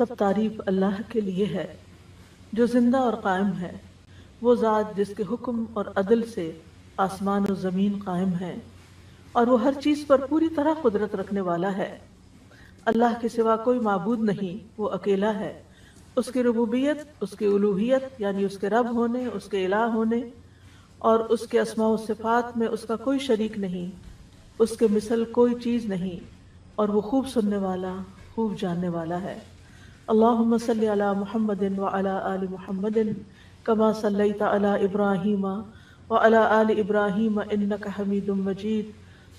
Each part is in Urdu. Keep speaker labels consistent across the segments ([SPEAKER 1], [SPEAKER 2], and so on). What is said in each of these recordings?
[SPEAKER 1] سب تعریف اللہ کے لیے ہے جو زندہ اور قائم ہے، وہ ذات جس کے حکم اور عدل سے آسمان و زمین قائم ہے اور وہ ہر چیز پر پوری طرح قدرت رکھنے والا ہے۔ اللہ کے سوا کوئی معبود نہیں، وہ اکیلا ہے۔ اس کی ربوبیت، اس کی الوہیت یعنی اس کے رب ہونے، اس کے الہ ہونے اور اس کے اسماء و صفات میں اس کا کوئی شریک نہیں، اس کے مثل کوئی چیز نہیں، اور وہ خوب سننے والا، خوب جاننے والا ہے۔ اللہم صلی علی محمد وعلی آل محمد کما صلیت علی ابراہیم وعلی آل ابراہیم انک حمید مجید۔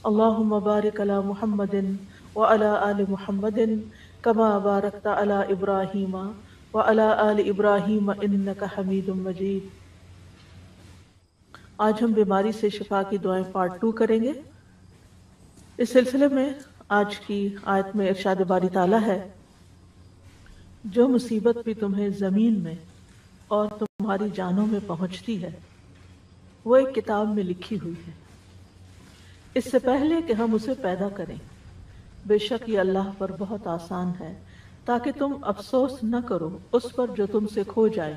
[SPEAKER 1] اللہم بارک علی محمد وعلی آل محمد کما بارکت علی ابراہیم وعلی آل ابراہیم انک حمید مجید۔ آج ہم بیماری سے شفا کی دعائیں پارٹ 2 کریں گے۔ اس سلسلے میں آج کی آیت میں ارشاد باری تعالیٰ ہے، جو مصیبت بھی تمہیں زمین میں اور تمہاری جانوں میں پہنچتی ہے وہ ایک کتاب میں لکھی ہوئی ہے، اس سے پہلے کہ ہم اسے پیدا کریں۔ بے شک یہ اللہ پر بہت آسان ہے، تاکہ تم افسوس نہ کرو اس پر جو تم سے کھو جائے،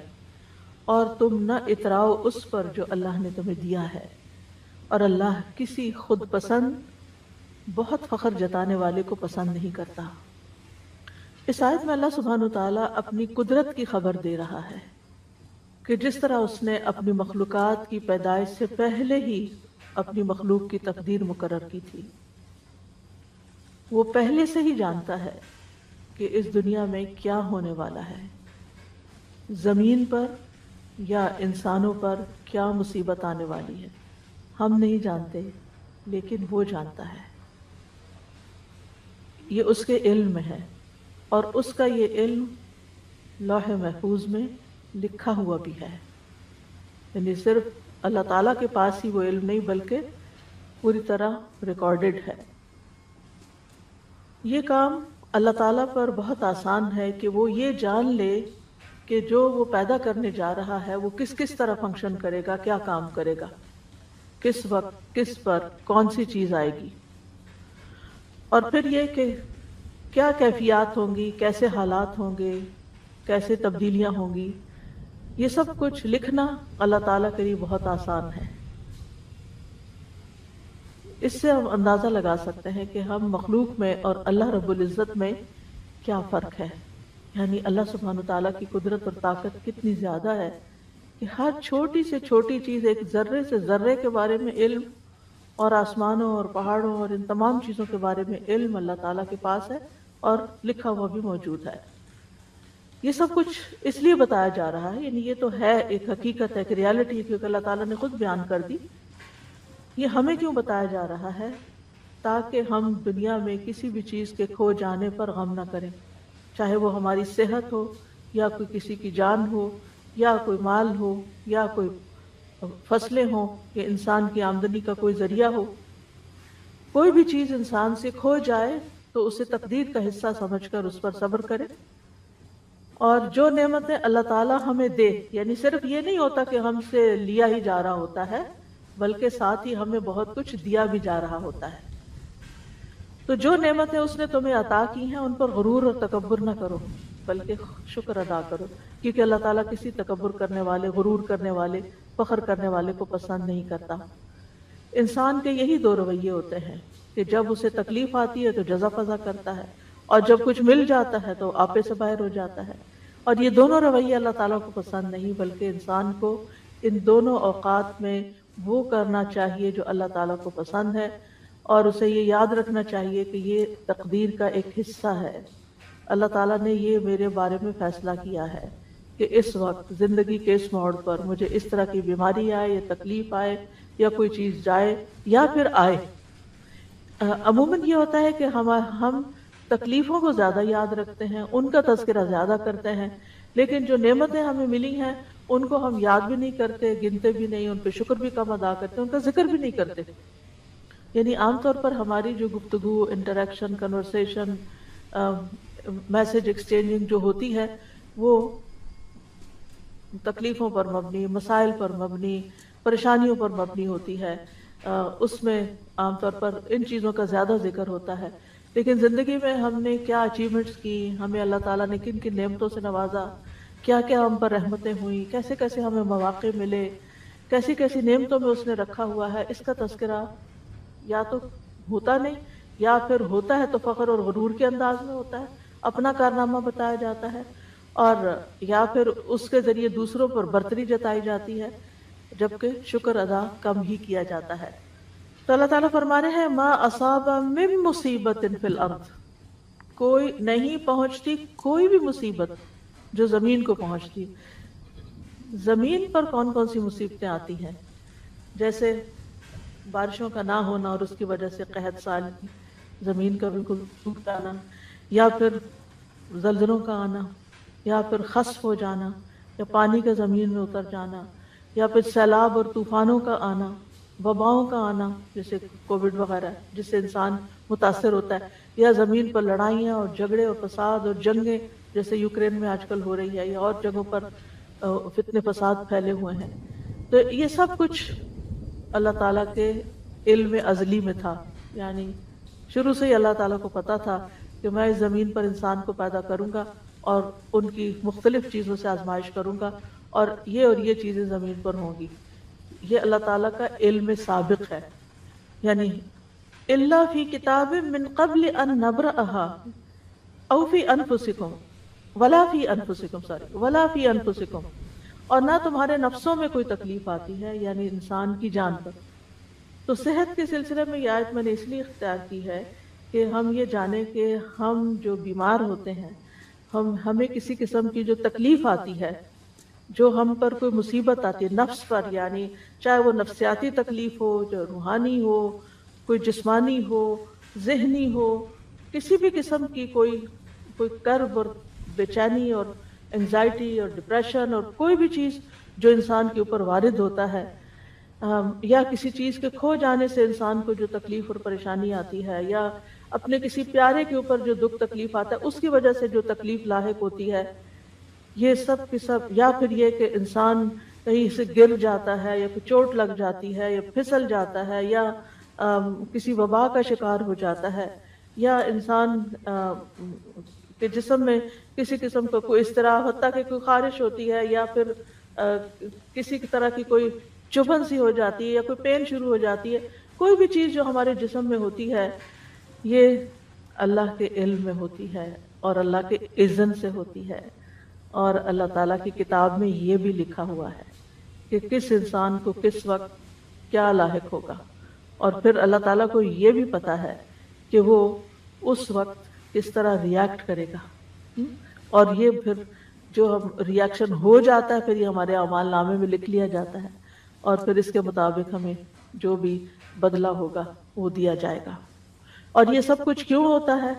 [SPEAKER 1] اور تم نہ اتراؤ اس پر جو اللہ نے تمہیں دیا ہے، اور اللہ کسی خود پسند بہت فخر جتانے والے کو پسند نہیں کرتا۔ اس آیت میں اللہ سبحانہ وتعالیٰ اپنی قدرت کی خبر دے رہا ہے کہ جس طرح اس نے اپنی مخلوقات کی پیدائش سے پہلے ہی اپنی مخلوق کی تقدیر مقرر کی تھی، وہ پہلے سے ہی جانتا ہے کہ اس دنیا میں کیا ہونے والا ہے، زمین پر یا انسانوں پر کیا مصیبت آنے والی ہے۔ ہم نہیں جانتے، لیکن وہ جانتا ہے، یہ اس کے علم میں ہے، اور اس کا یہ علم لوح محفوظ میں لکھا ہوا بھی ہے، یعنی صرف اللہ تعالیٰ کے پاس ہی وہ علم نہیں بلکہ پوری طرح ریکارڈڈ ہے۔ یہ کام اللہ تعالیٰ پر بہت آسان ہے کہ وہ یہ جان لے کہ جو وہ پیدا کرنے جا رہا ہے وہ کس کس طرح فنکشن کرے گا، کیا کام کرے گا، کس وقت کس پر کون سی چیز آئے گی، اور پھر یہ کہ کیا کیفیات ہوں گی، کیسے حالات ہوں گے، کیسے تبدیلیاں ہوں گی۔ یہ سب کچھ لکھنا اللہ تعالیٰ کے لیے بہت آسان ہے۔ اس سے ہم اندازہ لگا سکتے ہیں کہ ہم مخلوق میں اور اللہ رب العزت میں کیا فرق ہے، یعنی اللہ سبحانہ وتعالیٰ کی قدرت اور طاقت کتنی زیادہ ہے کہ ہر چھوٹی سے چھوٹی چیز، ایک ذرے سے ذرے کے بارے میں علم، اور آسمانوں اور پہاڑوں اور ان تمام چیزوں کے بارے میں علم اللہ تعالیٰ کے پاس ہے اور لکھا ہوا بھی موجود ہے۔ یہ سب کچھ اس لیے بتایا جا رہا ہے، یعنی یہ تو ہے ایک حقیقت ہے، ایک ریالٹی ہے، کیونکہ اللہ تعالیٰ نے خود بیان کر دی۔ یہ ہمیں کیوں بتایا جا رہا ہے؟ تاکہ ہم دنیا میں کسی بھی چیز کے کھو جانے پر غم نہ کریں، چاہے وہ ہماری صحت ہو، یا کوئی کسی کی جان ہو، یا کوئی مال ہو، یا کوئی فصلیں ہوں، یا انسان کی آمدنی کا کوئی ذریعہ ہو۔ کوئی بھی چیز انسان سے کھو جائے تو اسے تقدیر کا حصہ سمجھ کر اس پر صبر کرے، اور جو نعمتیں اللہ تعالیٰ ہمیں دے، یعنی صرف یہ نہیں ہوتا کہ ہم سے لیا ہی جا رہا ہوتا ہے، بلکہ ساتھ ہی ہمیں بہت کچھ دیا بھی جا رہا ہوتا ہے۔ تو جو نعمتیں اس نے تمہیں عطا کی ہیں ان پر غرور اور تکبر نہ کرو، بلکہ شکر ادا کرو، کیونکہ اللہ تعالیٰ کسی تکبر کرنے والے، غرور کرنے والے، فخر کرنے والے کو پسند نہیں کرتا۔ انسان کے یہی دو رویے ہوتے ہیں کہ جب اسے تکلیف آتی ہے تو جزا فضا کرتا ہے، اور جب کچھ مل جاتا ہے تو آپے سے باہر ہو جاتا ہے۔ اور یہ دونوں رویے اللہ تعالیٰ کو پسند نہیں، بلکہ انسان کو ان دونوں اوقات میں وہ کرنا چاہیے جو اللہ تعالیٰ کو پسند ہے، اور اسے یہ یاد رکھنا چاہیے کہ یہ تقدیر کا ایک حصہ ہے۔ اللہ تعالیٰ نے یہ میرے بارے میں فیصلہ کیا ہے کہ اس وقت زندگی کے اس موڑ پر مجھے اس طرح کی بیماری آئے، یا تکلیف آئے، یا کوئی چیز جائے یا پھر آئے۔ عموماً یہ ہوتا ہے کہ ہم تکلیفوں کو زیادہ یاد رکھتے ہیں، ان کا تذکرہ زیادہ کرتے ہیں، لیکن جو نعمتیں ہمیں ملی ہیں ان کو ہم یاد بھی نہیں کرتے، گنتے بھی نہیں، ان پہ شکر بھی کم ادا کرتے، ان کا ذکر بھی نہیں کرتے۔ یعنی عام طور پر ہماری جو گفتگو، انٹریکشن، کنورسیشن، میسج ایکسچینجنگ جو ہوتی ہے وہ تکلیفوں پر مبنی، مسائل پر مبنی، پریشانیوں پر مبنی ہوتی ہے۔ اس میں عام طور پر ان چیزوں کا زیادہ ذکر ہوتا ہے، لیکن زندگی میں ہم نے کیا اچیومنٹس کی، ہمیں اللہ تعالیٰ نے کن کن نعمتوں سے نوازا، کیا کیا ہم پر رحمتیں ہوئیں، کیسے کیسے ہمیں مواقع ملے، کیسی کیسی نعمتوں میں اس نے رکھا ہوا ہے، اس کا تذکرہ یا تو ہوتا نہیں، یا پھر ہوتا ہے تو فخر اور غرور کے انداز میں ہوتا ہے، اپنا کارنامہ بتایا جاتا ہے، اور یا پھر اس کے ذریعے دوسروں پر برتری جتائی جاتی ہے، جبکہ شکر ادا کم ہی کیا جاتا ہے۔ تو اللہ تعالیٰ فرما رہے ہیں ما اصاب من مصیبت فی الارض، کوئی نہیں پہنچتی کوئی بھی مصیبت جو زمین کو پہنچتی۔ زمین پر کون کون سی مصیبتیں آتی ہیں؟ جیسے بارشوں کا نہ ہونا اور اس کی وجہ سے قحط سال، زمین کا بالکل سوکھ جانا، یا پھر زلزلوں کا آنا، یا پھر خسف ہو جانا، یا پانی کا زمین میں اتر جانا، یا پھر سیلاب اور طوفانوں کا آنا، وباؤں کا آنا جیسے کووڈ وغیرہ جس سے انسان متاثر ہوتا ہے، یا زمین پر لڑائیاں اور جھگڑے اور فساد اور جنگیں جیسے یوکرین میں آج کل ہو رہی ہے، یا اور جگہوں پر فتنے فساد پھیلے ہوئے ہیں۔ تو یہ سب کچھ اللہ تعالیٰ کے علم ازلی میں تھا، یعنی شروع سے ہی اللہ تعالیٰ کو پتا تھا کہ میں اس زمین پر انسان کو پیدا کروں گا اور ان کی مختلف چیزوں سے آزمائش کروں گا، اور یہ چیزیں زمین پر ہوں گی۔ یہ اللہ تعالیٰ کا علم سابق ہے، یعنی الا فی کتاب من قبل ان نبرأها او فی انفسکم ولا فی انفسکم، اور نہ تمہارے نفسوں میں کوئی تکلیف آتی ہے، یعنی انسان کی جان پر۔ تو صحت کے سلسلے میں یہ آیت میں نے اس لیے اختیار کی ہے کہ ہم یہ جانیں کہ ہم جو بیمار ہوتے ہیں، ہمیں کسی قسم کی جو تکلیف آتی ہے، جو ہم پر کوئی مصیبت آتی ہے نفس پر، یعنی چاہے وہ نفسیاتی تکلیف ہو، جو روحانی ہو، کوئی جسمانی ہو، ذہنی ہو، کسی بھی قسم کی کوئی کرب اور بے چینی اور انگزائٹی اور ڈپریشن اور کوئی بھی چیز جو انسان کے اوپر وارد ہوتا ہے، یا کسی چیز کے کھو جانے سے انسان کو جو تکلیف اور پریشانی آتی ہے، یا اپنے کسی پیارے کے اوپر جو دکھ تکلیف آتا ہے اس کی وجہ سے جو تکلیف لاحق ہوتی ہے، یہ سب کی سب، یا پھر یہ کہ انسان کہیں سے گر جاتا ہے، یا پھر چوٹ لگ جاتی ہے، یا پھسل جاتا ہے، یا کسی وبا کا شکار ہو جاتا ہے، یا انسان کے جسم میں کسی قسم کا کوئی اضطراب، حتیٰ کہ کوئی خارش ہوتی ہے، یا پھر کسی طرح کی کوئی چبھن سی ہو جاتی ہے، یا کوئی پین شروع ہو جاتی ہے، کوئی بھی چیز جو ہمارے جسم میں ہوتی ہے یہ اللہ کے علم میں ہوتی ہے اور اللہ کے اذن سے ہوتی ہے، اور اللہ تعالیٰ کی کتاب میں یہ بھی لکھا ہوا ہے کہ کس انسان کو کس وقت کیا لاحق ہوگا، اور پھر اللہ تعالیٰ کو یہ بھی پتا ہے کہ وہ اس وقت کس طرح ریاکٹ کرے گا، اور یہ پھر جو ہم ریاکشن ہو جاتا ہے پھر یہ ہمارے اعمال نامے میں لکھ لیا جاتا ہے، اور پھر اس کے مطابق ہمیں جو بھی بدلہ ہوگا وہ دیا جائے گا۔ اور یہ سب کچھ کیوں ہوتا ہے؟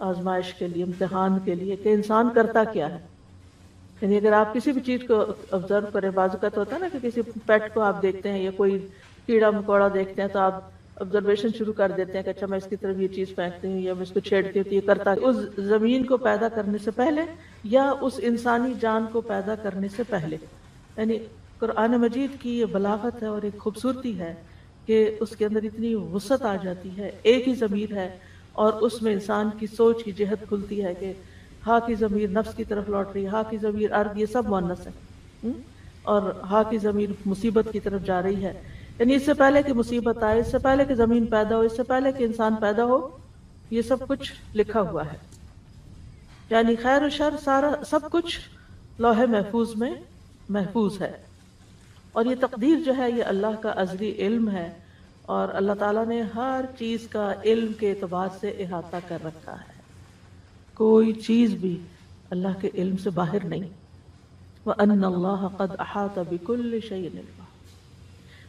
[SPEAKER 1] آزمائش کے لیے، امتحان کے لیے کہ انسان کرتا کیا ہے۔ یعنی اگر آپ کسی بھی چیز کو آبزرو کریں، بعض اوقات ہوتا ہے نا کہ کسی پیٹ کو آپ دیکھتے ہیں یا کوئی کیڑا مکوڑا دیکھتے ہیں تو آپ آبزرویشن شروع کر دیتے ہیں کہ اچھا میں اس کی طرف یہ چیز پھینکتی ہوں یا میں اس کو چھیڑتی ہوں تو یہ کرتا ہے۔ اس زمین کو پیدا کرنے سے پہلے یا اس انسانی جان کو پیدا کرنے سے پہلے، یعنی قرآن مجید کی یہ بلاغت ہے اور ایک خوبصورتی ہے کہ اس کے اندر اتنی وسعت آ جاتی ہے، ایک ہی ضمیر ہے اور اس میں انسان کی سوچ کی جہت کھلتی ہے کہ ہا کی ضمیر نفس کی طرف لوٹ رہی ہے، ہا کی ضمیر ارض، یہ سب مؤنث ہے، اور ہا کی ضمیر مصیبت کی طرف جا رہی ہے۔ یعنی اس سے پہلے کہ مصیبت آئے، اس سے پہلے کہ زمین پیدا ہو، اس سے پہلے کہ انسان پیدا ہو، یہ سب کچھ لکھا ہوا ہے۔ یعنی خیر و شر سارا سب کچھ لوح محفوظ میں محفوظ ہے، اور یہ تقدیر جو ہے یہ اللہ کا ازلی علم ہے، اور اللہ تعالیٰ نے ہر چیز کا علم کے اعتبار سے احاطہ کر رکھا ہے، کوئی چیز بھی اللہ کے علم سے باہر نہیں۔ وَأَنَّ اللَّهَ قَدْ أَحَاطَ بِكُلِّ شَيْءٍ عِلْمًا۔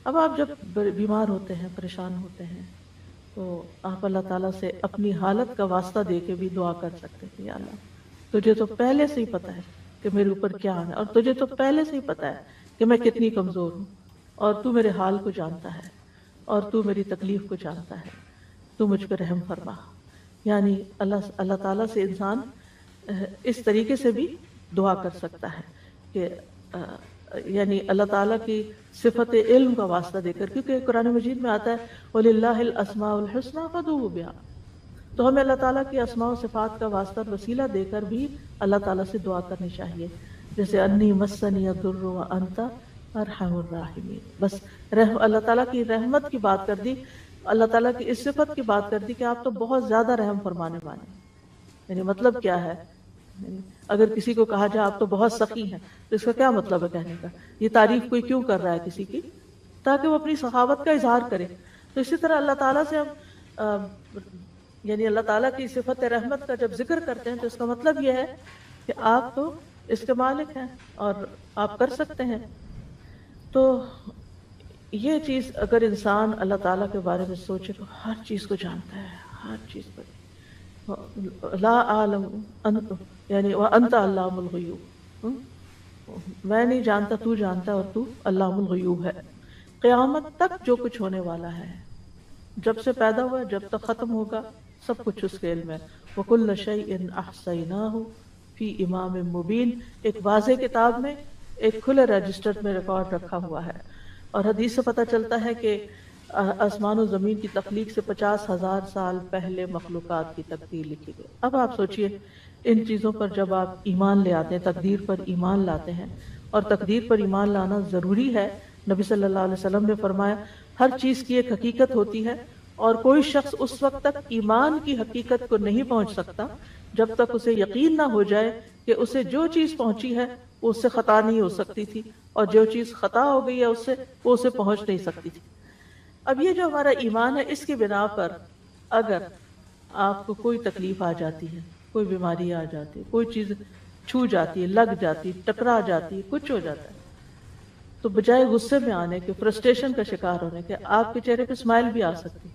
[SPEAKER 1] اب آپ جب بیمار ہوتے ہیں، پریشان ہوتے ہیں، تو آپ اللہ تعالیٰ سے اپنی حالت کا واسطہ دے کے بھی دعا کر سکتے ہیں، یا اللہ تجھے تو پہلے سے ہی پتا ہے کہ میرے اوپر کیا آنا ہے، اور تجھے تو پہلے سے ہی پتا ہے کہ میں کتنی کمزور ہوں، اور تو میرے حال کو جانتا ہے، اور تو میری تکلیف کو جانتا ہے، تو مجھ پہ رحم فرما۔ یعنی اللہ تعالیٰ سے انسان اس طریقے سے بھی دعا کر سکتا ہے کہ یعنی اللہ تعالیٰ کی صفت علم کا واسطہ دے کر، کیونکہ قرآن مجید میں آتا ہے وَلِلَّهِ الْأَسْمَاءُ الْحُسْنَىٰ فَادْعُوهُ بِهَا، تو ہمیں اللہ تعالیٰ کی اسماء و صفات کا واسطہ اور وسیلہ دے کر بھی اللہ تعالیٰ سے دعا کرنی چاہیے، جیسے انی مسنی الضر وانت ارحم الراحمین. بس اللہ تعالیٰ کی رحمت کی بات کر دی، اللہ تعالیٰ کی اس صفت کی بات کر دی کہ آپ تو بہت زیادہ رحم فرمانے والے ہیں. یعنی مطلب کیا ہے؟ یعنی اگر کسی کو کہا جائے آپ تو بہت سخی ہیں تو اس کا کیا مطلب ہے کہنے کا؟ یہ تعریف کوئی کیوں کر رہا ہے کسی کی؟ تاکہ وہ اپنی سخاوت کا اظہار کرے. تو اسی طرح اللہ تعالیٰ سے ہم یعنی اللہ تعالیٰ کی صفت رحمت کا جب ذکر کرتے ہیں تو اس کا مطلب یہ ہے کہ آپ تو اس کے مالک ہیں اور آپ کر سکتے ہیں. تو یہ چیز اگر انسان اللہ تعالیٰ کے بارے میں سوچے تو ہر چیز کو جانتا ہے، ہر چیز پر. لا عالم انت یعنی وانت علام الغیوب، میں نہیں جانتا تو جانتا اور تو علام الغیوب ہے. قیامت تک جو کچھ ہونے والا ہے، جب سے پیدا ہوا جب تک ختم ہوگا، سب کچھ اس کے علم ہے. وَكُلَّ شَيْءٍ أَحْصَيْنَاهُ فِي إِمَامٍ مُبِينٍ، ایک واضح کتاب میں، ایک کھلے رجسٹر میں ریکارڈ رکھا ہوا ہے. اور حدیث سے پتہ چلتا ہے کہ آسمان و زمین کی تخلیق سے 50,000 سال پہلے مخلوقات کی تقدیر لکھی گئی. اب آپ سوچئے ان چیزوں پر جب آپ ایمان لے آتے ہیں، تقدیر پر ایمان لاتے ہیں، اور تقدیر پر ایمان لانا ضروری ہے. نبی صلی اللہ علیہ وسلم نے فرمایا ہر چیز کی ایک حقیقت ہوتی ہے اور کوئی شخص اس وقت تک ایمان کی حقیقت کو نہیں پہنچ سکتا جب تک اسے یقین نہ ہو جائے کہ اسے جو چیز پہنچی ہے وہ اس سے خطا نہیں ہو سکتی تھی، اور جو چیز خطا ہو گئی ہے اس سے وہ اسے پہنچ نہیں سکتی تھی. اب یہ جو ہمارا ایمان ہے، اس کی بنا پر اگر آپ کو کوئی تکلیف آ جاتی ہے، کوئی بیماری آ جاتی ہے، کوئی چیز چھو جاتی ہے، لگ جاتی ہے، ٹکرا جاتی ہے، کچھ ہو جاتا ہے، تو بجائے غصے میں آنے کے، فرسٹریشن کا شکار ہونے کے، آپ کے چہرے پہ اسمائل بھی آ سکتی.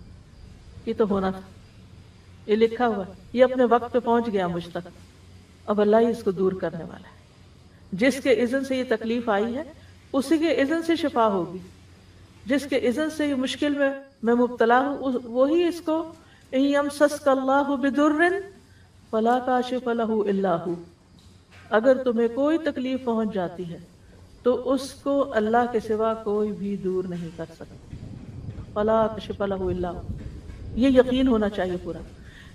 [SPEAKER 1] یہ تو ہونا تھا، یہ لکھا ہوا ہے، یہ اپنے وقت پہ پہنچ گیا مجھ تک، اب اللہ ہی اس کو دور کرنے والا ہے. جس کے اذن سے یہ تکلیف آئی ہے اسی کے اذن سے شفا ہوگی. جس کے اذن سے یہ مشکل میں مبتلا ہوں، وہی اس کو ان یمسسک اللہ بضر فلا کاشف لہ الا ہو، اگر تمہیں کوئی تکلیف پہنچ جاتی ہے تو اس کو اللہ کے سوا کوئی بھی دور نہیں کر سکتا. فلا کاشف لہ الا ہو، یہ یقین ہونا چاہیے پورا.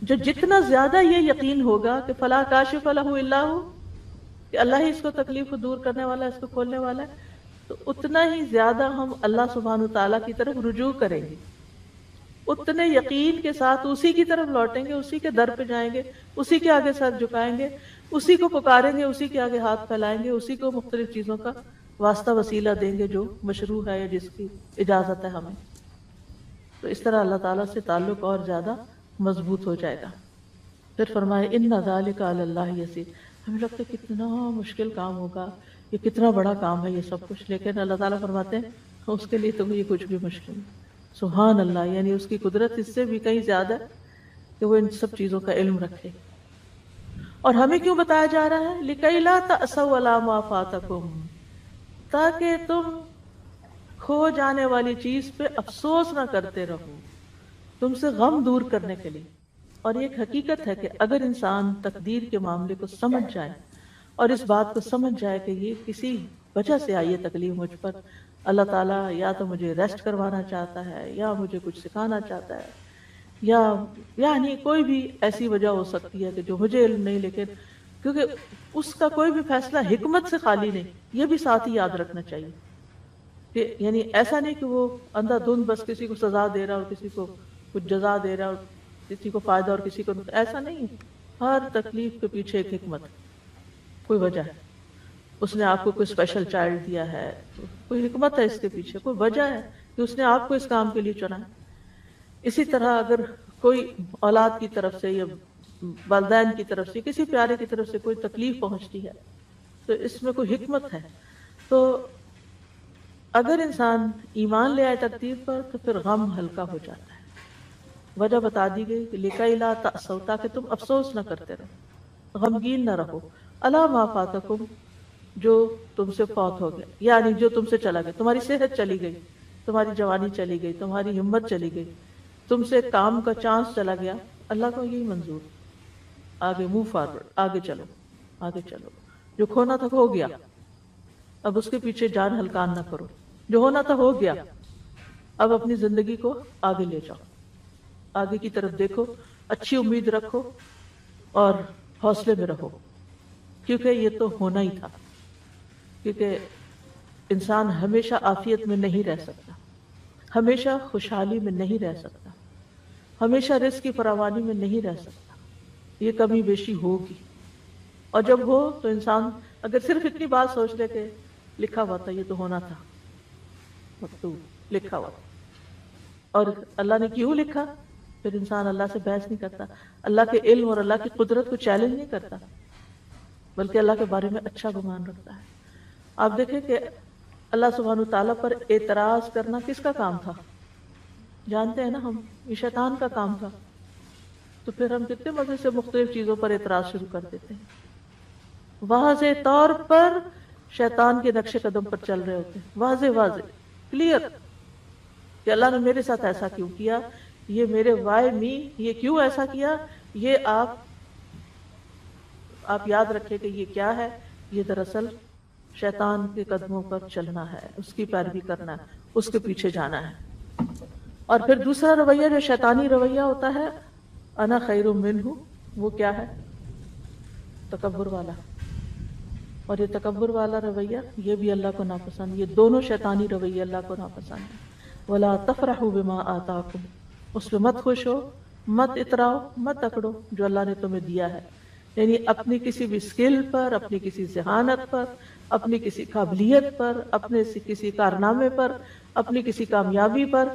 [SPEAKER 1] جو جتنا زیادہ یہ یقین ہوگا کہ فلا کاشف لہ الا ہو، کہ اللہ ہی اس کو تکلیف کو دور کرنے والا ہے، اس کو کھولنے والا ہے، تو اتنا ہی زیادہ ہم اللہ سبحانہ وتعالیٰ کی طرف رجوع کریں گے، اتنے یقین کے ساتھ اسی کی طرف لوٹیں گے، اسی کے در پہ جائیں گے، اسی کے آگے سر جھکائیں گے، اسی کو پکاریں گے، اسی کے آگے ہاتھ پھیلائیں گے، اسی کو مختلف چیزوں کا واسطہ وسیلہ دیں گے جو مشروع ہے یا جس کی اجازت ہے ہمیں. تو اس طرح اللہ تعالیٰ سے تعلق اور زیادہ مضبوط ہو جائے گا. پھر فرمائے ان ذالک علی اللہ یسیر. ہمیں لگتا ہے کتنا مشکل کام ہوگا، یہ کتنا بڑا کام ہے یہ سب کچھ، لیکن اللہ تعالیٰ فرماتے ہیں اس کے لیے تمہیں یہ کچھ بھی مشکل نہیں. سبحان اللہ، یعنی اس کی قدرت اس سے بھی کہیں زیادہ ہے کہ وہ ان سب چیزوں کا علم رکھے. اور ہمیں کیوں بتایا جا رہا ہے؟ لِكَيْ لَا تَأْسَوْا عَلَىٰ مَا فَاتَكُمْ، تاکہ تم کھو جانے والی چیز پہ افسوس نہ کرتے رہو، تم سے غم دور کرنے کے لیے. اور یہ ایک حقیقت ہے کہ اگر انسان تقدیر کے معاملے کو سمجھ جائے اور اس بات کو سمجھ جائے کہ یہ کسی وجہ سے آئی ہے تکلیف مجھ پر، اللہ تعالیٰ یا تو مجھے ریسٹ کروانا چاہتا ہے، یا مجھے کچھ سکھانا چاہتا ہے، یا یعنی کوئی بھی ایسی وجہ ہو سکتی ہے کہ جو مجھے علم نہیں، لیکن کیونکہ اس کا کوئی بھی فیصلہ حکمت سے خالی نہیں، یہ بھی ساتھ ہی یاد رکھنا چاہیے. کہ یعنی ایسا نہیں کہ وہ اندھا دھند بس کسی کو سزا دے رہا اور کسی کو کچھ جزا دے رہا اور کسی کو فائدہ اور کسی کو، ایسا نہیں ہے. ہر تکلیف کے پیچھے ایک حکمت، کوئی وجہ ہے. اس نے آپ کو کوئی اسپیشل چائلڈ دیا ہے، کوئی حکمت ہے اس کے پیچھے، کوئی وجہ ہے کہ اس نے آپ کو اس کام کے لیے چنا ہے. اسی طرح اگر کوئی اولاد کی طرف سے یا والدین کی طرف سے کسی پیارے کی طرف سے کوئی تکلیف پہنچتی ہے تو اس میں کوئی حکمت ہے. تو اگر انسان ایمان لے آئے تقدیر پر تو پھر غم ہلکا ہو جاتا ہے. وجہ بتا دی گئی کہ لِكَيْ لَا تَأْسَوْا، تاکہ تم افسوس نہ کرتے رہو، غمگین نہ رہو، عَلَىٰ مَا فَاتَكُمْ، جو تم سے فوت ہو گیا، یعنی جو تم سے چلا گیا. تمہاری صحت چلی گئی، تمہاری جوانی چلی گئی، تمہاری ہمت چلی گئی، تم سے کام کا چانس چلا گیا، اللہ کو یہی منظور، آگے موو فارورڈ، آگے چلو، آگے چلو. جو کھونا تھا ہو گیا، اب اس کے پیچھے جان ہلکان نہ کرو. جو ہونا تھا ہو گیا، اب اپنی زندگی کو آگے لے جاؤ، آگے کی طرف دیکھو. اچھی امید رکھو اور حوصلے میں رہو، کیونکہ یہ تو ہونا ہی تھا، کیونکہ انسان ہمیشہ عافیت میں نہیں رہ سکتا، ہمیشہ خوشحالی میں نہیں رہ سکتا، ہمیشہ رزق کی فراوانی میں نہیں رہ سکتا، یہ کمی بیشی ہوگی، اور جب ہو تو انسان اگر صرف اتنی بات سوچ لے کہ لکھا ہوا تھا، یہ تو ہونا تھا، مکتوب لکھا ہوا تھا، اور اللہ نے کیوں لکھا، پھر انسان اللہ سے بحث نہیں کرتا، اللہ کے علم اور اللہ کی قدرت کو چیلنج نہیں کرتا، بلکہ اللہ کے بارے میں اچھا گمان رکھتا ہے۔ آپ دیکھیں کہ اللہ سبحانہ تعالیٰ پر اعتراض کرنا کس کا کام تھا؟ جانتے ہیں نا ہم، یہ شیطان کا کام تھا، تو پھر ہم کتنے مزے سے مختلف چیزوں پر اعتراض شروع کر دیتے ہیں، واضح طور پر شیطان کے نقش قدم پر چل رہے ہوتے ہیں، واضح کلیئر، کہ اللہ نے میرے ساتھ ایسا کیوں کیا، یہ میرے وائی می، یہ کیوں ایسا کیا، یہ آپ یاد رکھیں کہ یہ کیا ہے، یہ دراصل شیطان کے قدموں پر چلنا ہے، اس کی پیروی کرنا ہے، اس کے پیچھے جانا ہے۔ اور پھر دوسرا رویہ جو شیطانی رویہ ہوتا ہے، انا خیر منہ، وہ کیا ہے؟ تکبر والا، اور یہ تکبر والا رویہ یہ بھی اللہ کو ناپسند، یہ دونوں شیطانی رویے اللہ کو ناپسند ہیں۔ وَلَا تَفْرَحُوا بِمَا آتَاكُمْ، اس پہ مت خوش ہو، مت اتراؤ، مت اکڑو جو اللہ نے تمہیں دیا ہے، یعنی اپنی کسی بھی سکل پر، اپنی کسی ذہانت پر، اپنی کسی قابلیت پر، اپنے کسی کارنامے پر، اپنی کسی کامیابی پر،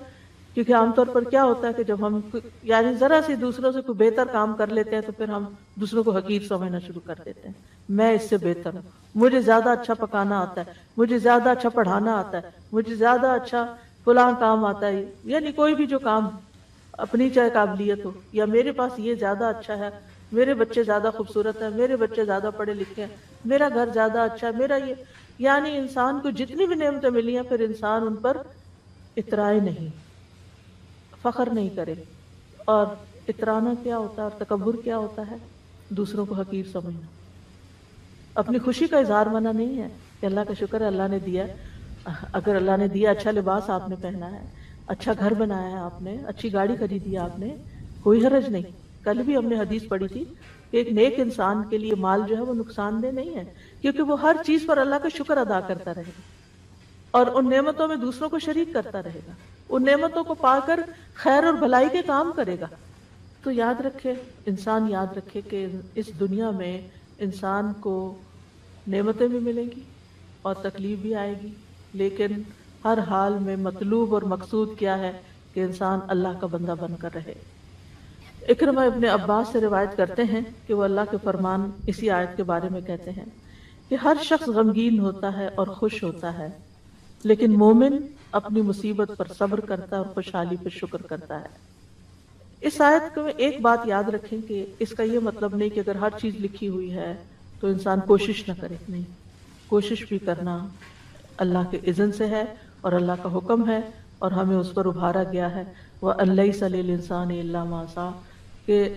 [SPEAKER 1] کیونکہ عام طور پر کیا ہوتا ہے کہ جب ہم یعنی ذرا سی دوسروں سے کوئی بہتر کام کر لیتے ہیں تو پھر ہم دوسروں کو حقیر سمجھنا شروع کر دیتے ہیں، میں اس سے بہتر ہوں، مجھے زیادہ اچھا پکانا آتا ہے، مجھے زیادہ اچھا پڑھانا آتا ہے، مجھے زیادہ اچھا فلاں کام آتا ہے، یعنی کوئی بھی جو کام اپنی چاہے قابلیت ہو، یا میرے پاس یہ زیادہ اچھا ہے، میرے بچے زیادہ خوبصورت ہیں، میرے بچے زیادہ پڑھے لکھے ہیں، میرا گھر زیادہ اچھا ہے، میرا یہ، یعنی انسان کو جتنی بھی نعمتیں ملی ہیں پھر انسان ان پر اترائے نہیں، فخر نہیں کرے۔ اور اترانا کیا ہوتا ہے اور تکبر کیا ہوتا ہے؟ دوسروں کو حقیر سمجھنا۔ اپنی خوشی کا اظہار منع نہیں ہے کہ اللہ کا شکر ہے اللہ نے دیا، اگر اللہ نے دیا، اچھا لباس آپ نے پہنا ہے، اچھا گھر بنایا ہے آپ نے، اچھی گاڑی خریدی ہے آپ نے، کوئی حرج نہیں۔ کل بھی ہم نے حدیث پڑھی تھی کہ ایک نیک انسان کے لیے مال جو ہے وہ نقصان دہ نہیں ہے، کیونکہ وہ ہر چیز پر اللہ کا شکر ادا کرتا رہے گا اور ان نعمتوں میں دوسروں کو شریک کرتا رہے گا، ان نعمتوں کو پا کر خیر اور بھلائی کے کام کرے گا۔ تو یاد رکھے، انسان یاد رکھے کہ اس دنیا میں انسان کو نعمتیں بھی ملیں گی اور تکلیف بھی آئے گی، لیکن ہر حال میں مطلوب اور مقصود کیا ہے کہ انسان اللہ کا بندہ بن کر رہے۔ اکرمہ ابن عباس سے روایت کرتے ہیں کہ وہ اللہ کے فرمان اسی آیت کے بارے میں کہتے ہیں کہ ہر شخص غمگین ہوتا ہے اور خوش ہوتا ہے، لیکن مومن اپنی مصیبت پر صبر کرتا ہے اور خوشحالی پر شکر کرتا ہے۔ اس آیت کو ایک بات یاد رکھیں کہ اس کا یہ مطلب نہیں کہ اگر ہر چیز لکھی ہوئی ہے تو انسان کوشش نہ کرے، نہیں، کوشش بھی کرنا اللہ کے اذن سے ہے اور اللہ کا حکم ہے اور ہمیں اس پر ابھارا گیا ہے۔ وَأَن لَيْسَ لِلْإِنسَانِ إِلَّا مَا سَعَىٰ، کہ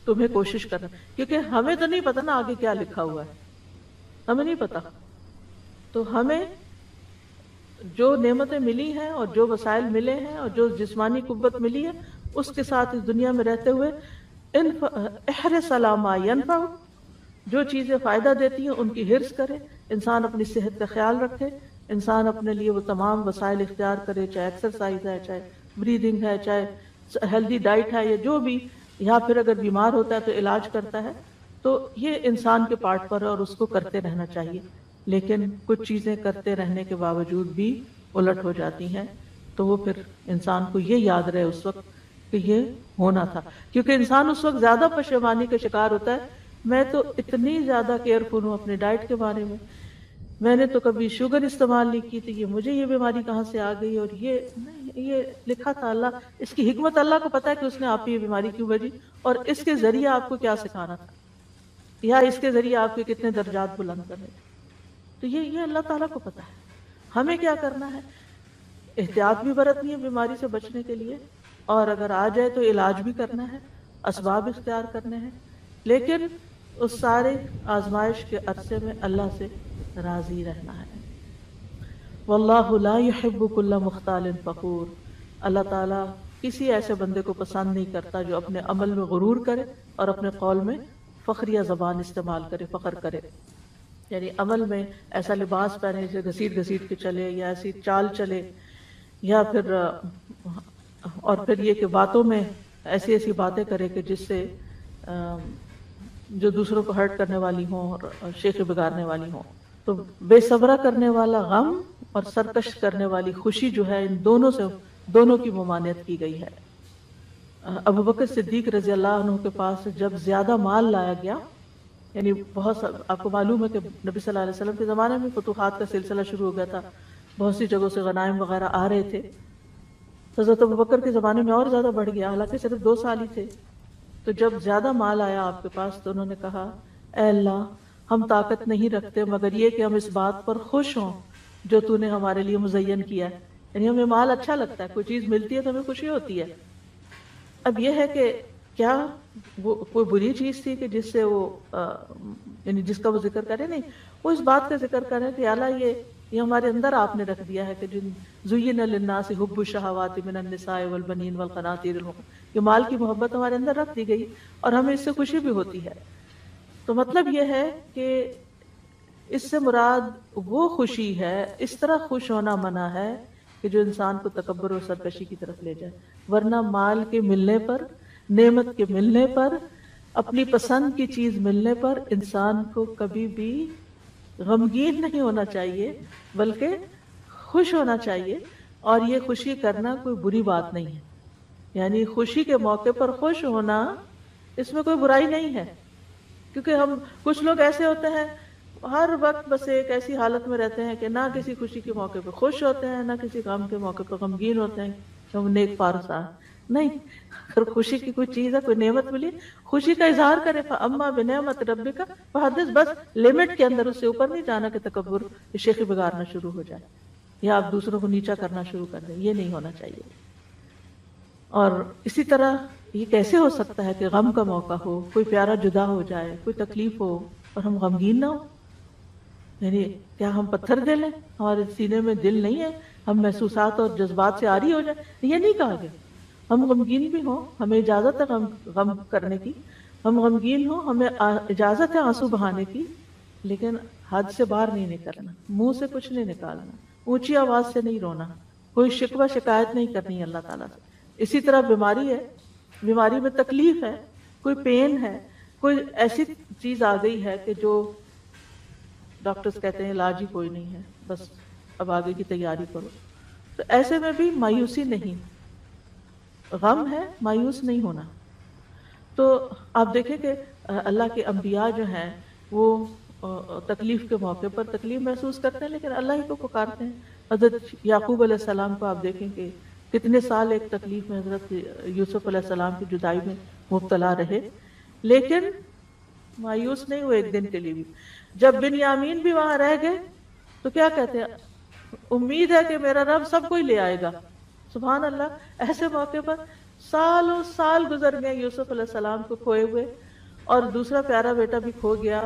[SPEAKER 1] تمہیں کوشش کرنا، کیونکہ ہمیں تو نہیں پتا نا آگے کیا لکھا ہوا ہے، ہمیں نہیں پتا، تو ہمیں جو نعمتیں ملی ہیں اور جو وسائل ملے ہیں اور جو جسمانی قوت ملی ہے اس کے ساتھ اس دنیا میں رہتے ہوئے احرص علی ما ینفع، جو چیزیں فائدہ دیتی ہیں ان کی حرص کرے، انسان اپنی صحت کا خیال رکھے، انسان اپنے لیے وہ تمام وسائل اختیار کرے، چاہے ایکسرسائز ہے، چاہے بریدنگ ہے، چاہے ہیلدی ڈائٹ ہے، یا جو بھی، یا پھر اگر بیمار ہوتا ہے تو علاج کرتا ہے، تو یہ انسان کے پارٹ پر ہے اور اس کو کرتے رہنا چاہیے۔ لیکن کچھ چیزیں کرتے رہنے کے باوجود بھی الٹ ہو جاتی ہیں تو وہ پھر انسان کو یہ یاد رہے اس وقت کہ یہ ہونا تھا، کیونکہ انسان اس وقت زیادہ پشیمانی کا شکار ہوتا ہے، میں تو اتنی زیادہ کیئرفل ہوں اپنے ڈائٹ کے بارے میں نے تو کبھی شوگر استعمال نہیں کی تھی، یہ مجھے یہ بیماری کہاں سے آ گئی، اور یہ لکھا تھا اللہ، اس کی حکمت اللہ کو پتا ہے کہ اس نے آپ کی یہ بیماری کیوں بھیجی اور اس کے ذریعے آپ کو کیا سکھانا تھا، یا اس کے ذریعے آپ کے کتنے درجات بلند کرنے تھے، تو یہ اللہ تعالیٰ کو پتا ہے۔ ہمیں کیا کرنا ہے؟ احتیاط بھی برتنی ہے بیماری سے بچنے کے لیے، اور اگر آ جائے تو علاج بھی کرنا ہے، اسباب اختیار کرنے ہیں، لیکن اس سارے آزمائش کے عرصے میں اللہ سے راضی رہنا ہے۔ واللہ لا يحب كل مختال فخور، اللہ تعالیٰ کسی ایسے بندے کو پسند نہیں کرتا جو اپنے عمل میں غرور کرے اور اپنے قول میں فخریہ زبان استعمال کرے، فخر کرے، یعنی عمل میں ایسا لباس پہنے جو گھسیٹ گھسیٹ کے چلے، یا ایسی چال چلے، یا پھر اور پھر یہ کہ باتوں میں ایسی ایسی باتیں کرے کہ جس سے جو دوسروں کو ہرٹ کرنے والی ہوں اور شیخ بگاڑنے والی ہوں. تو بے صبرا کرنے والا غم اور سرکش کرنے والی خوشی جو ہے، ان دونوں کی ممانعت کی گئی ہے. ابو بکر صدیق رضی اللہ عنہ کے پاس جب زیادہ مال لایا گیا، یعنی بہت آپ کو معلوم ہے کہ نبی صلی اللہ علیہ وسلم کے زمانے میں فتوحات کا سلسلہ شروع ہو گیا تھا، بہت سی جگہوں سے غنائم وغیرہ آ رہے تھے. حضرت ابو بکر کے زمانے میں اور زیادہ بڑھ گیا، حالانکہ صرف 2 سال ہی تھے. تو جب زیادہ مال آیا آپ کے پاس تو انہوں نے کہا اے اللہ، ہم طاقت نہیں رکھتے مگر یہ کہ ہم اس بات پر خوش ہوں جو تو نے ہمارے لیے مزین کیا ہے. یعنی ہمیں مال اچھا لگتا ہے، کوئی چیز ملتی ہے تو ہمیں خوشی ہوتی ہے. اب یہ ہے کہ کیا وہ کوئی بری چیز تھی کہ جس سے وہ یعنی جس کا وہ ذکر کرے؟ نہیں، وہ اس بات کا ذکر کرے کہ اللہ یہ ہمارے اندر آپ نے رکھ دیا ہے کہ جن زین للناس حب الشہوات من النساء والبنین والقناطیر یہ مال کی محبت ہمارے اندر رکھ دی گئی اور ہمیں اس سے خوشی بھی ہوتی ہے. تو مطلب یہ ہے کہ اس سے مراد وہ خوشی ہے، اس طرح خوش ہونا منع ہے کہ جو انسان کو تکبر اور سرکشی کی طرف لے جائے. ورنہ مال کے ملنے پر، نعمت کے ملنے پر، اپنی پسند کی چیز ملنے پر انسان کو کبھی بھی غمگین نہیں ہونا چاہیے بلکہ خوش ہونا چاہیے. اور یہ خوشی کرنا کوئی بری بات نہیں ہے، یعنی خوشی کے موقع پر خوش ہونا اس میں کوئی برائی نہیں ہے. کیونکہ ہم کچھ لوگ ایسے ہوتے ہیں ہر وقت بس ایک ایسی حالت میں رہتے ہیں کہ نہ کسی خوشی کے موقع پہ خوش ہوتے ہیں، نہ کسی غم کے موقع پہ غمگین ہوتے ہیں کہ ہم نیک پارسا نہیں. اگر خوشی کی کوئی چیز ہے، کوئی نعمت ملی، خوشی کا اظہار کرے. فَأَمَّا بِنِعْمَةِ رَبِّكَ فَحَدِّثْ، بس لمٹ کے اندر، اس سے اوپر نہیں جانا کہ تکبر شیخی بگاڑنا شروع ہو جائے یا آپ دوسروں کو نیچا کرنا شروع کر دیں. یہ نہیں ہونا چاہیے. اور اسی طرح یہ کیسے ہو سکتا ہے کہ غم کا موقع ہو، کوئی پیارا جدا ہو جائے، کوئی تکلیف ہو اور ہم غمگین نہ ہو؟ یعنی کیا ہم پتھر دل ہیں؟ ہمارے سینے میں دل نہیں ہے؟ ہم محسوسات اور جذبات سے عاری ہو جائیں؟ یہ نہیں کہا گیا. ہم غمگین بھی ہوں، ہمیں اجازت ہے غم کرنے کی، ہم غمگین ہوں، ہمیں اجازت ہے آنسو بہانے کی، لیکن حد سے باہر نہیں نکلنا، منہ سے کچھ نہیں نکالنا، اونچی آواز سے نہیں رونا، کوئی شکوہ شکایت نہیں کرنی اللہ تعالیٰ سے. اسی طرح بیماری ہے، بیماری میں تکلیف ہے، کوئی پین ہے، کوئی ایسی چیز آ گئی ہے کہ جو ڈاکٹرز کہتے ہیں علاج ہی کوئی نہیں ہے، بس اب آگے کی تیاری کرو. تو ایسے میں بھی مایوسی نہیں، غم ہے، مایوس نہیں ہونا. تو آپ دیکھیں کہ اللہ کے انبیاء جو ہیں وہ تکلیف کے موقع پر تکلیف محسوس کرتے ہیں لیکن اللہ ہی کو پکارتے ہیں. حضرت یعقوب علیہ السلام کو آپ دیکھیں کہ کتنے سال ایک تکلیف میں حضرت یوسف علیہ السلام کی جدائی میں مبتلا رہے، لیکن مایوس نہیں ہوئے ایک دن کے لیے بھی. جب بنیامین بھی وہاں رہ گئے تو کیا کہتے ہیں؟ امید ہے کہ میرا رب سب کو ہی لے آئے گا. سبحان اللہ. ایسے موقع پر سالوں سال گزر گئے یوسف علیہ السلام کو کھوئے ہوئے، اور دوسرا پیارا بیٹا بھی کھو گیا،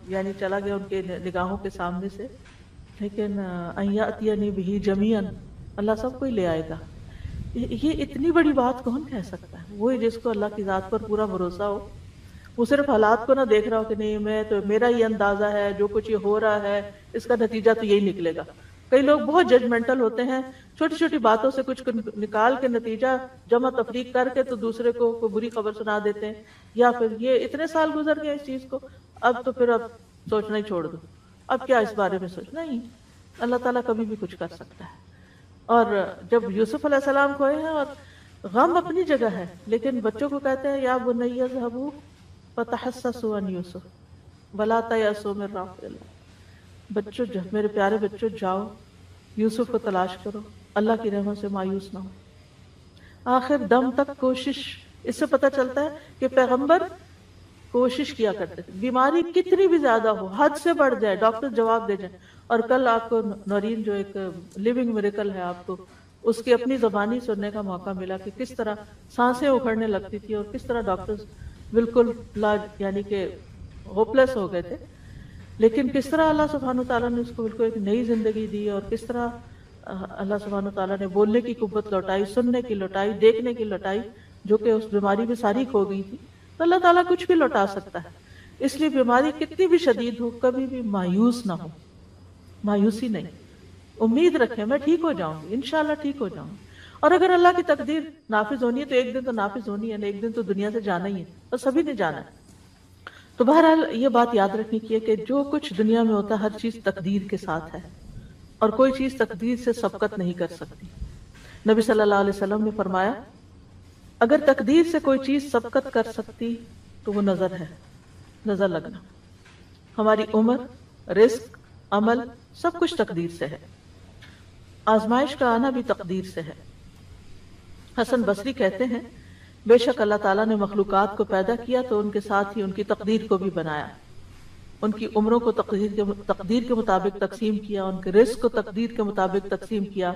[SPEAKER 1] یعنی چلا گیا ان کے نگاہوں کے سامنے سے. لیکن ان یأتینی بہ جمیعا، اللہ سب کو ہی لے آئے گا. یہ اتنی بڑی بات کون کہہ سکتا ہے؟ وہی جس کو اللہ کی ذات پر پورا بھروسہ ہو، وہ صرف حالات کو نہ دیکھ رہا ہو کہ نہیں میں تو میرا یہ اندازہ ہے، جو کچھ یہ ہو رہا ہے اس کا نتیجہ تو یہی نکلے گا. کئی لوگ بہت ججمنٹل ہوتے ہیں، چھوٹی چھوٹی باتوں سے کچھ نکال کے نتیجہ جمع تفریق کر کے تو دوسرے کو کوئی بری خبر سنا دیتے ہیں، یا پھر یہ اتنے سال گزر گئے اس چیز کو، اب تو پھر اب سوچنا ہی چھوڑ دو، اب کیا اس بارے میں سوچنا. نہیں، اللہ تعالیٰ کبھی بھی کچھ کر سکتا ہے. اور جب یوسف علیہ السلام کھوئے ہیں اور غم اپنی جگہ ہے، لیکن بچوں کو کہتے ہیں یا بنی اذهبوا فتحسسوا عن یوسف ولا تیأسوا من روح اللہ. بچوں، میرے پیارے بچوں، جاؤ یوسف کو تلاش کرو، اللہ کی رحمت سے مایوس نہ ہو. آخر دم تک کوشش. اس سے پتہ چلتا ہے کہ پیغمبر کوشش کیا کرتے تھے. بیماری کتنی بھی زیادہ ہو، حد سے بڑھ جائے، ڈاکٹر جواب دے جائیں. اور کل آپ کو نورین جو ایک لیونگ میریکل ہے، آپ کو اس کی اپنی زبانی سننے کا موقع ملا کہ کس طرح سانسیں اکھڑنے لگتی تھی اور کس طرح ڈاکٹرز بالکل یعنی کہ ہوپلیس ہو گئے تھے، لیکن کس طرح اللہ سبحانہ تعالیٰ نے اس کو بالکل ایک نئی زندگی دی اور کس طرح اللہ سبحانہ تعالیٰ نے بولنے کی قوت لوٹائی، سننے کی لوٹائی، دیکھنے کی لوٹائی، جو کہ اس بیماری میں ساری کھو گئی تھی، تو اللہ تعالیٰ کچھ بھی لوٹا سکتا ہے۔ اس لیے بیماری کتنی بھی شدید ہو، کبھی بھی مایوس نہ ہو، مایوسی نہیں، امید رکھیں میں ٹھیک ہو جاؤں گی، انشاءاللہ ٹھیک ہو جاؤں گی، اور اگر اللہ کی تقدیر نافذ ہونی ہے تو ایک دن تو نافذ ہونی ہے، ایک دن تو دنیا سے جانا ہی ہے، اور سبھی نے جانا ہے۔ تو بہرحال یہ بات یاد رکھنی چاہیے کہ جو کچھ دنیا میں ہوتا ہے ہر چیز تقدیر کے ساتھ ہے، اور کوئی چیز تقدیر سے سبقت نہیں کر سکتی۔ نبی صلی اللہ علیہ وسلم نے فرمایا اگر تقدیر سے کوئی چیز سبقت کر سکتی تو وہ نظر ہے، نظر لگنا۔ ہماری عمر، رزق، عمل سب کچھ تقدیر سے ہے، آزمائش کا آنا بھی تقدیر سے ہے۔ حسن بصری کہتے ہیں بے شک اللہ تعالیٰ نے مخلوقات کو پیدا کیا تو ان کے ساتھ ہی ان کی تقدیر کو بھی بنایا، ان کی عمروں کو تقدیر کے مطابق تقسیم کیا، ان کے رزق کو تقدیر کے مطابق تقسیم کیا،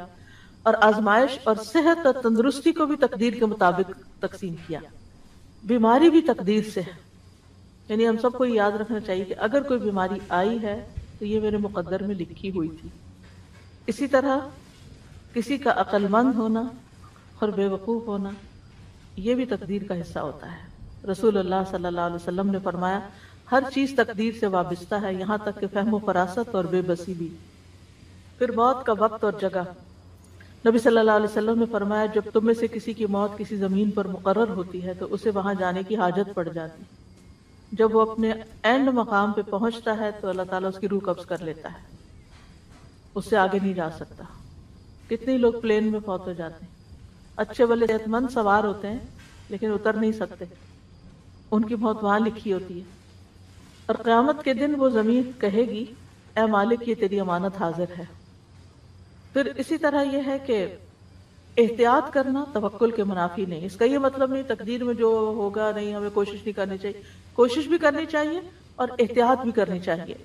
[SPEAKER 1] اور آزمائش اور صحت اور تندرستی کو بھی تقدیر کے مطابق تقسیم کیا۔ بیماری بھی تقدیر سے ہے، یعنی ہم سب کو یاد رکھنا چاہیے کہ اگر کوئی بیماری آئی ہے تو یہ میرے مقدر میں لکھی ہوئی تھی۔ اسی طرح کسی کا عقل مند ہونا اور بے وقوف ہونا یہ بھی تقدیر کا حصہ ہوتا ہے۔ رسول اللہ صلی اللہ علیہ وسلم نے فرمایا ہر چیز تقدیر سے وابستہ ہے، یہاں تک کہ فہم و فراست اور بے بسی بھی۔ پھر موت کا وقت اور جگہ، نبی صلی اللہ علیہ وسلم نے فرمایا جب تم میں سے کسی کی موت کسی زمین پر مقرر ہوتی ہے تو اسے وہاں جانے کی حاجت پڑ جاتی، جب وہ اپنے اینڈ مقام پہ پہنچتا ہے تو اللہ تعالیٰ اس کی روح قبض کر لیتا ہے، اس سے آگے نہیں جا سکتا۔ کتنے لوگ پلین میں فوت ہو جاتے ہیں، اچھے بلے صحت مند سوار ہوتے ہیں لیکن اتر نہیں سکتے، ان کی موت وہاں لکھی ہوتی ہے، اور قیامت کے دن وہ زمین کہے گی اے مالک یہ تیری امانت حاضر ہے۔ پھر اسی طرح یہ ہے کہ احتیاط کرنا توکل کے منافی نہیں۔ اس کا یہ مطلب نہیں تقدیر میں جو ہوگا نہیں ہمیں کوشش نہیں کرنی چاہیے، کوشش بھی کرنی چاہیے اور احتیاط بھی کرنی چاہیے۔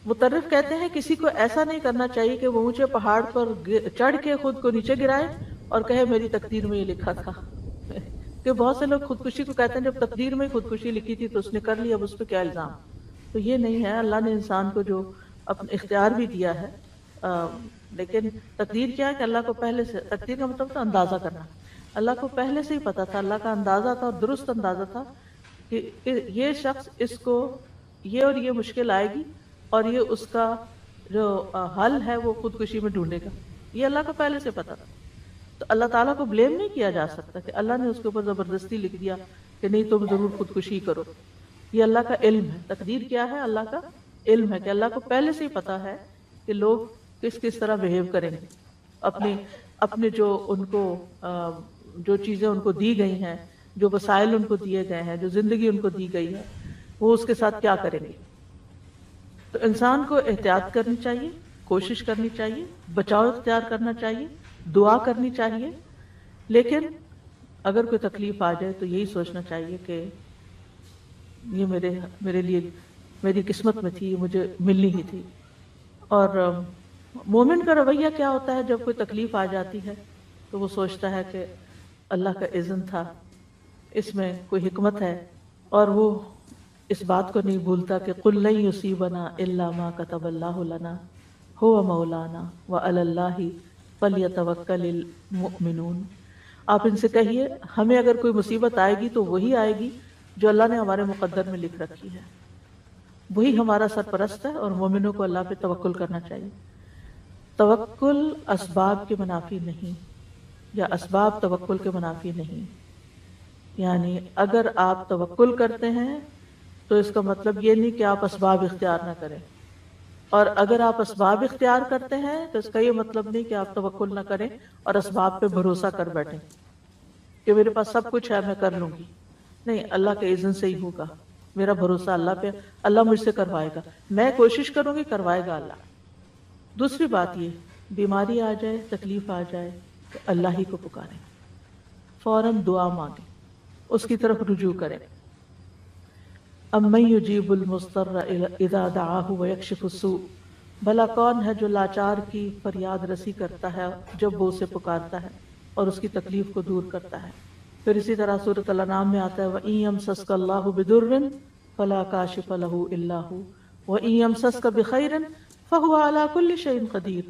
[SPEAKER 1] مطرف کہتے ہیں کسی کو ایسا نہیں کرنا چاہیے کہ وہ اونچے پہاڑ پر چڑھ کے خود کو نیچے گرائے اور کہے میری تقدیر میں یہ لکھا تھا، کہ بہت سے لوگ خودکشی کو کہتے ہیں جب تقدیر میں خودکشی لکھی تھی تو اس نے کر لی، اب اس پہ کیا الزام۔ تو یہ نہیں ہے، اللہ نے انسان کو جو اپنا اختیار بھی دیا ہے، لیکن تقدیر کیا ہے کہ اللہ کو پہلے سے، تقدیر کا مطلب تھا اندازہ کرنا، اللہ کو پہلے سے ہی پتا تھا، اللہ کا اندازہ تھا اور درست اندازہ تھا کہ یہ شخص اس کو یہ اور یہ مشکل آئے گی اور یہ اس کا جو حل ہے وہ خودکشی میں ڈھونڈے گا، یہ اللہ کو پہلے سے پتا تھا۔ تو اللہ تعالیٰ کو بلیم نہیں کیا جا سکتا کہ اللہ نے اس کے اوپر زبردستی لکھ دیا کہ نہیں تم ضرور خودکشی کرو، یہ اللہ کا علم ہے۔ تقدیر کیا ہے؟ اللہ کا علم ہے کہ اللہ کو پہلے سے ہی پتا ہے کہ لوگ کس طرح بہیو کریں گے، اپنے جو ان کو جو چیزیں ان کو دی گئی ہیں، جو وسائل ان کو دیے گئے ہیں، جو زندگی ان کو دی گئی ہے، وہ اس کے ساتھ کیا کریں گے۔ تو انسان کو احتیاط کرنی چاہیے، کوشش کرنی چاہیے، بچاؤ اختیار کرنا چاہیے، دعا کرنی چاہیے، لیکن اگر کوئی تکلیف آ جائے تو یہی سوچنا چاہیے کہ یہ میرے لیے میری قسمت میں تھی، مجھے ملنی ہی تھی۔ اور مومن کا رویہ کیا ہوتا ہے جب کوئی تکلیف آ جاتی ہے تو وہ سوچتا ہے کہ اللہ کا اذن تھا، اس میں کوئی حکمت ہے، اور وہ اس بات کو نہیں بھولتا کہ قُلْ لَن يُصِيبَنَا إِلَّا مَا كَتَبَ اللَّهُ لَنَا هُوَ مَوْلَانَا وَعَلَى اللَّهِ فَلْيَتَوَكَّلِ الْمُؤْمِنُونَ۔ آپ ان سے کہیے ہمیں اگر کوئی مصیبت آئے گی تو وہی آئے گی جو اللہ نے ہمارے مقدر میں لکھ رکھی ہے، وہی ہمارا سرپرست ہے، اور مومنوں کو اللہ پہ توکل کرنا چاہیے۔ توکل اسباب کے منافی نہیں، یا اسباب توکل کے منافی نہیں، یعنی اگر آپ توکل کرتے ہیں تو اس کا مطلب یہ نہیں کہ آپ اسباب اختیار نہ کریں، اور اگر آپ اسباب اختیار کرتے ہیں تو اس کا یہ مطلب نہیں کہ آپ توکل نہ کریں اور اسباب پہ بھروسہ کر بیٹھیں کہ میرے پاس سب کچھ ہے میں کر لوں گی۔ نہیں، اللہ کے اذن سے ہی ہوگا، میرا بھروسہ اللہ پہ، اللہ مجھ سے کروائے گا، میں کوشش کروں گی، کروائے گا اللہ۔ دوسری بات یہ، بیماری آ جائے، تکلیف آ جائے تو اللہ ہی کو پکاریں، فوراً دعا مانگیں، اس کی طرف رجوع کریں۔ اَمَّن يُجِيبُ الْمُضْطَرَّ إِذَا دَعَاهُ وَيَكْشِفُ السُّوءَ، بھلا کون ہے جو لاچار کی فریاد رسی کرتا ہے جب وہ اسے پکارتا ہے اور اس کی تکلیف کو دور کرتا ہے۔ پھر اسی طرح سورۃ الانعام میں آتا ہے وَإِن يَمْسَسْكَ اللَّهُ بِضُرٍّ فَلَا كَاشِفَ لَهُ إِلَّا هُوَ وَإِن يَمْسَسْكَ بِخَيْرٍ فَهُوَ عَلَى كُلِّ شَيْءٍ قَدِيرٌ۔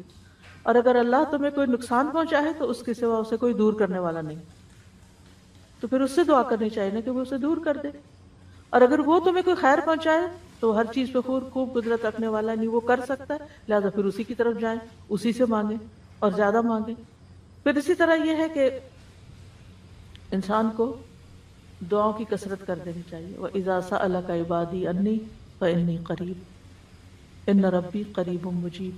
[SPEAKER 1] اور اگر اللہ تمہیں کوئی نقصان پہنچائے تو اس کے سوا اسے کوئی دور کرنے والا نہیں، تو پھر اس سے دعا کرنی چاہیے نا کہ وہ اسے دور کر دے. اور اگر وہ تمہیں کوئی خیر پہنچائے تو ہر چیز پہ خوب قدرت رکھنے والا نہیں، وہ کر سکتا ہے، لہٰذا پھر اسی کی طرف جائیں، اسی سے مانگیں اور زیادہ مانگیں. پھر اسی طرح یہ ہے کہ انسان کو دعاؤں کی کثرت کر دینی چاہیے. وَإِذَا سَأَلَكَ عِبَادِي عَنِّي فَإِنِّي قَرِيبٌ إِنَّ رَبِّي قَرِيبٌ مُجِيبٌ.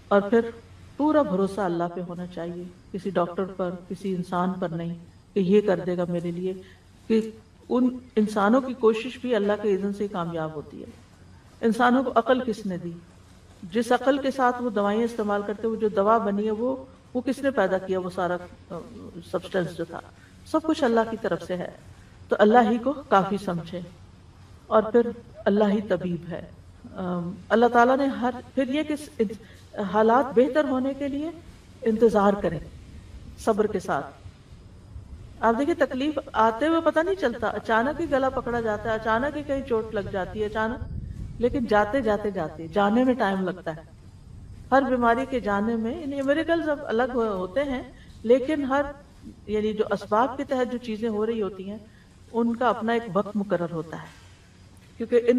[SPEAKER 1] اور پھر پورا بھروسہ اللہ پہ ہونا چاہیے، کسی ڈاکٹر پر، کسی انسان پر نہیں کہ یہ کر دے گا میرے لیے، کہ ان انسانوں کی کوشش بھی اللہ کے اذن سے کامیاب ہوتی ہے. انسانوں کو عقل کس نے دی؟ جس عقل کے ساتھ وہ دوائیں استعمال کرتے، وہ جو دوا بنی ہے وہ کس نے پیدا کیا؟ وہ سارا سبسٹنس جو تھا سب کچھ اللہ کی طرف سے ہے. تو اللہ ہی کو کافی سمجھے، اور پھر اللہ ہی طبیب ہے. اللہ تعالیٰ نے پھر یہ کہ حالات بہتر ہونے کے لیے انتظار کریں صبر کے ساتھ. آپ دیکھیں تکلیف آتے ہوئے پتہ نہیں چلتا، اچانک ہی گلا پکڑا جاتا ہے، اچانک ہی کہیں چوٹ لگ جاتی ہے اچانک، لیکن جاتے جانے میں ٹائم لگتا ہے. ہر بیماری کے جانے میں میریکلز اب الگ ہوتے ہیں، لیکن یعنی جو اسباب کے تحت جو چیزیں ہو رہی ہوتی ہیں ان کا اپنا ایک وقت مقرر ہوتا ہے، کیونکہ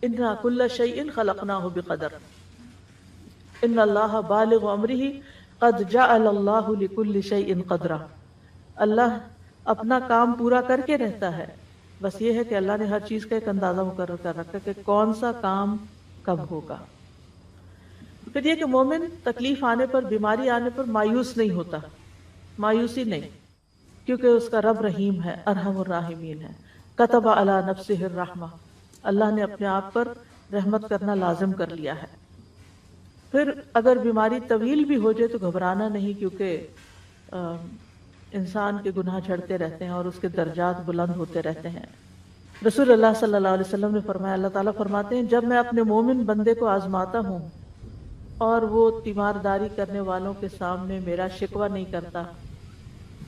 [SPEAKER 1] انا کل شیء خلقناہ بقدر، ان اللہ بالغ امرہ قد جعل اللہ لکل شیء قدرا. اللہ اپنا کام پورا کر کے رہتا ہے، بس یہ ہے کہ اللہ نے ہر چیز کا ایک اندازہ مقرر کر رکھا کہ کون سا کام کب ہوگا. پھر یہ کہ مومن تکلیف آنے پر، بیماری آنے پر مایوس نہیں ہوتا، مایوسی نہیں، کیونکہ اس کا رب رحیم ہے، ارحم الراحمین ہے. کتب علی نفسہ الرحمہ، اللہ نے اپنے آپ پر رحمت کرنا لازم کر لیا ہے. پھر اگر بیماری طویل بھی ہو جائے تو گھبرانا نہیں، کیونکہ انسان کے گناہ جھڑتے رہتے ہیں اور اس کے درجات بلند ہوتے رہتے ہیں. رسول اللہ صلی اللہ علیہ وسلم نے فرمایا، اللہ تعالیٰ فرماتے ہیں جب میں اپنے مومن بندے کو آزماتا ہوں اور وہ تیمارداری کرنے والوں کے سامنے میرا شکوہ نہیں کرتا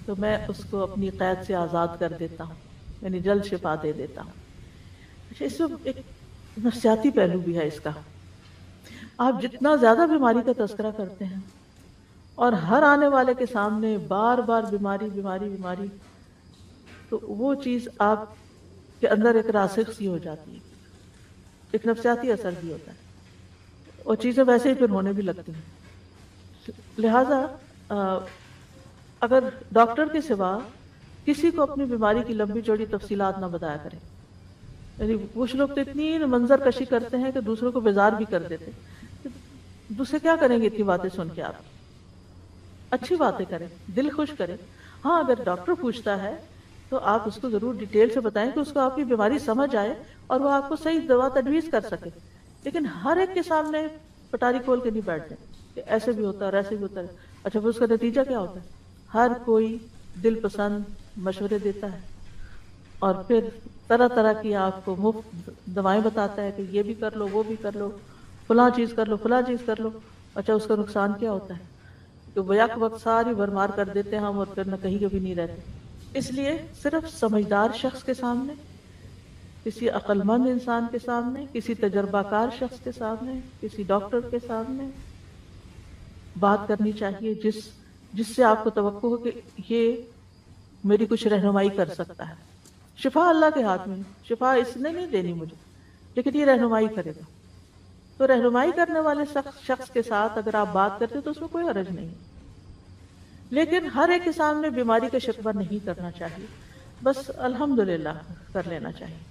[SPEAKER 1] تو میں اس کو اپنی قید سے آزاد کر دیتا ہوں، یعنی جلد شفا دے دیتا ہوں. اس میں ایک نفسیاتی پہلو بھی ہے اس کا. آپ جتنا زیادہ بیماری کا تذکرہ کرتے ہیں اور ہر آنے والے کے سامنے بار بار بیماری، تو وہ چیز آپ کے اندر ایک راسخ سی ہو جاتی ہے، ایک نفسیاتی اثر بھی ہوتا ہے، اور چیزیں ویسے ہی پھر ہونے بھی لگتی ہیں. لہٰذا اگر ڈاکٹر کے سوا کسی کو اپنی بیماری کی لمبی چوڑی تفصیلات نہ بتایا کریں. یعنی کچھ لوگ تو اتنی منظر کشی کرتے ہیں کہ دوسروں کو بیزار بھی کر دیتے. دوسرے کیا کریں گے اتنی باتیں سن کے؟ آپ اچھی باتیں کریں، دل خوش کریں. ہاں اگر ڈاکٹر پوچھتا ہے تو آپ اس کو ضرور ڈیٹیل سے بتائیں کہ اس کو آپ کی بیماری سمجھ آئے اور وہ آپ کو صحیح دوا تجویز کر سکے. لیکن ہر ایک کے سامنے پٹاری کھول کے نہیں بیٹھتے کہ ایسے بھی ہوتا ہے اور ایسے بھی ہوتا ہے. اچھا پھر اس کا نتیجہ کیا ہوتا ہے؟ ہر کوئی دل پسند مشورے دیتا ہے اور پھر طرح طرح کی آپ کو مفت دوائیں بتاتا ہے کہ یہ بھی کر لو، وہ بھی کر لو، فلاں چیز کر لو، فلاں چیز کر لو. اچھا اس کا نقصان کیا ہوتا ہے؟ کہ بیک وقت ساری بھرمار کر دیتے ہیں ہم اور پھر نہ کہیں کبھی نہیں رہتے. اس لیے صرف سمجھدار شخص کے سامنے، کسی عقل مند انسان کے سامنے، کسی تجربہ کار شخص کے سامنے، کسی ڈاکٹر کے سامنے بات کرنی چاہیے جس سے آپ کو توقع ہو کہ یہ میری کچھ رہنمائی کر سکتا ہے. شفا اللہ کے ہاتھ میں، شفا اس نے نہیں دینی مجھے، لیکن یہ رہنمائی کرے گا. تو رہنمائی کرنے والے شخص کے ساتھ اگر آپ بات کرتے تو اس میں کوئی حرج نہیں، لیکن ہر ایک کے سامنے بیماری کا شکوہ نہیں کرنا چاہیے، بس الحمدللہ کر لینا چاہیے.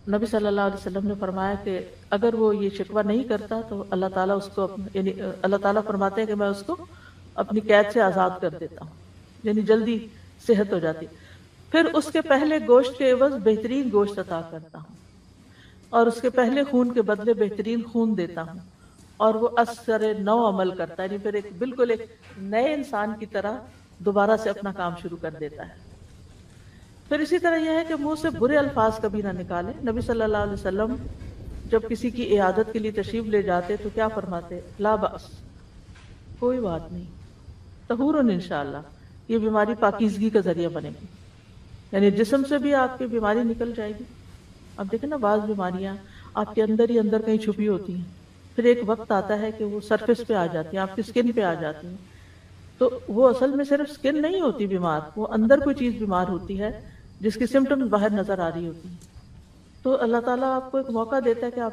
[SPEAKER 1] نبی صلی اللہ علیہ وسلم نے فرمایا کہ اگر وہ یہ شکوہ نہیں کرتا تو اللہ تعالیٰ اس کو یعنی اللہ تعالیٰ فرماتے ہیں کہ میں اس کو اپنی قید سے آزاد کر دیتا ہوں، یعنی جلدی صحت ہو جاتی. پھر اس کے پہلے گوشت کے عوض بہترین گوشت عطا کرتا ہوں، اور اس کے پہلے خون کے بدلے بہترین خون دیتا ہوں، اور وہ اثر نو عمل کرتا ہے، یعنی پھر بالکل ایک نئے انسان کی طرح دوبارہ سے اپنا کام شروع کر دیتا ہے. پھر اسی طرح یہ ہے کہ منہ سے برے الفاظ کبھی نہ نکالے. نبی صلی اللہ علیہ وسلم جب کسی کی عیادت کے لیے تشریف لے جاتے تو کیا فرماتے؟ لا بأس، کوئی بات نہیں، طہور انشاءاللہ، یہ بیماری پاکیزگی کا ذریعہ بنے گی، یعنی جسم سے بھی آپ کی بیماری نکل جائے گی. اب دیکھیں نا بعض بیماریاں آپ کے اندر ہی اندر کہیں چھپی ہوتی ہیں، پھر ایک وقت آتا ہے کہ وہ سرفیس پہ آ جاتی ہیں، آپ کی اسکن پہ آ جاتی ہیں، تو وہ اصل میں صرف اسکن نہیں ہوتی بیمار، وہ اندر کوئی چیز بیمار ہوتی ہے جس کی سمٹمز باہر نظر آ رہی ہوتی ہیں۔ تو اللہ تعالیٰ آپ کو ایک موقع دیتا ہے کہ آپ